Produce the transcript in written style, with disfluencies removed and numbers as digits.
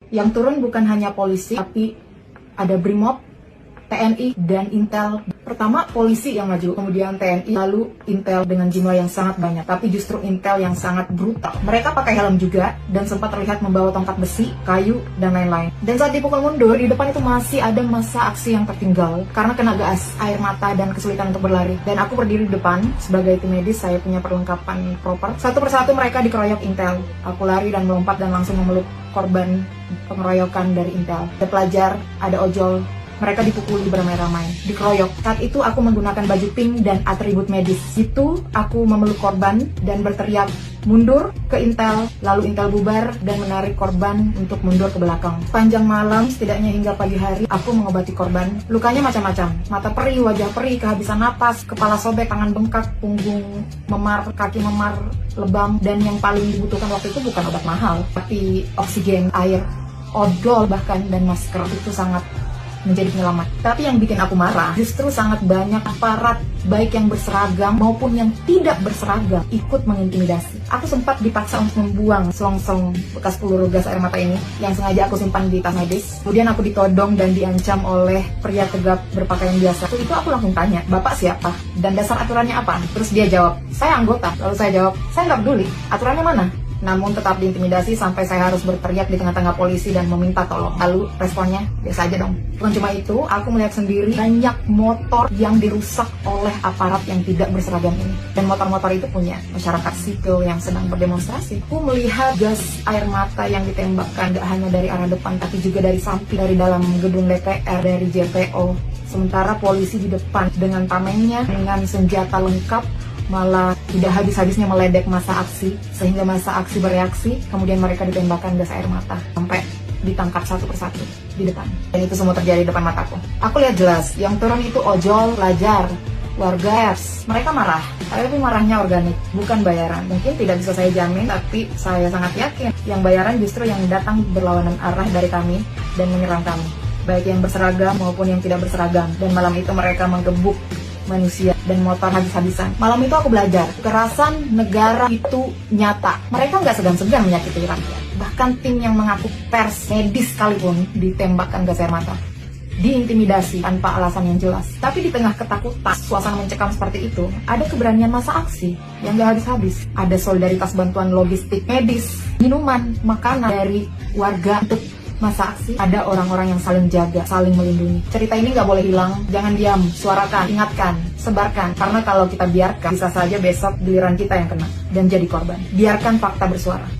Yang turun bukan hanya polisi, tapi ada BRIMOB, TNI, dan Intel. Pertama polisi yang maju, kemudian TNI, lalu Intel dengan jumlah yang sangat banyak. Tapi justru Intel yang sangat brutal. Mereka pakai helm juga, dan sempat terlihat membawa tongkat besi, kayu, dan lain-lain. Dan saat dipukul mundur, di depan itu masih ada massa aksi yang tertinggal karena kena gas, air mata, dan kesulitan untuk berlari. Dan aku berdiri di depan, sebagai tim medis saya punya perlengkapan proper. Satu persatu mereka dikeroyok Intel. Aku lari dan melompat dan langsung memeluk korban pengeroyokan dari Intel. Ada pelajar, ada ojol. Mereka dipukuli beramai-ramai, dikeroyok. Saat itu aku menggunakan baju pink dan atribut medis. Itu aku memeluk korban dan berteriak, mundur ke Intel, lalu Intel bubar dan menarik korban untuk mundur ke belakang. Panjang malam, setidaknya hingga pagi hari, aku mengobati korban. Lukanya macam-macam, mata perih, wajah perih, kehabisan napas, kepala sobek, tangan bengkak, punggung memar, kaki memar, lebam, dan yang paling dibutuhkan waktu itu bukan obat mahal, tapi oksigen, air, odol bahkan, dan masker. Itu sangat menjadi penyelamat. Tapi yang bikin aku marah justru sangat banyak aparat baik yang berseragam maupun yang tidak berseragam ikut mengintimidasi. Aku sempat dipaksa untuk membuang selongsong bekas peluru gas air mata ini yang sengaja aku simpan di tas medis. Kemudian aku ditodong dan diancam oleh pria tegap berpakaian biasa. Itu aku langsung tanya, "Bapak siapa? Dan dasar aturannya apa?" Terus dia jawab, "Saya anggota." Lalu saya jawab, "Saya nggak peduli, aturannya mana?" Namun tetap diintimidasi sampai saya harus berteriak di tengah-tengah polisi dan meminta tolong. Lalu responnya, biasa aja dong. Bukan cuma itu, aku melihat sendiri banyak motor yang dirusak oleh aparat yang tidak berseragam ini. Dan motor-motor itu punya masyarakat sipil yang sedang berdemonstrasi. Aku melihat gas air mata yang ditembakkan gak hanya dari arah depan, tapi juga dari samping, dari dalam gedung DPR, dari JPO. Sementara polisi di depan dengan tamennya, dengan senjata lengkap, malah tidak habis-habisnya meledek massa aksi, sehingga massa aksi bereaksi, kemudian mereka ditembakkan gas air mata sampai ditangkap satu persatu di depan. Dan itu semua terjadi di depan mataku. Aku lihat jelas, yang turun itu ojol, pelajar, warga. Mereka marah, tapi marahnya organik, bukan bayaran. Mungkin tidak bisa saya jamin, tapi saya sangat yakin yang bayaran justru yang datang berlawanan arah dari kami dan menyerang kami, baik yang berseragam maupun yang tidak berseragam. Dan malam itu mereka menggebuk manusia dan motor habis-habisan. Malam itu aku belajar, kekerasan negara itu nyata. Mereka nggak segan-segan menyakiti rakyat. Bahkan tim yang mengaku pers, medis sekalipun, ditembakkan gas air mata, diintimidasi tanpa alasan yang jelas. Tapi di tengah ketakutan, suasana mencekam seperti itu, ada keberanian massa aksi yang nggak habis-habis. Ada solidaritas bantuan logistik, medis, minuman, makanan dari warga untuk masa aksi. Ada orang-orang yang saling jaga, saling melindungi. Cerita ini nggak boleh hilang. Jangan diam, suarakan, ingatkan, sebarkan. Karena kalau kita biarkan, bisa saja besok giliran kita yang kena dan jadi korban. Biarkan fakta bersuara.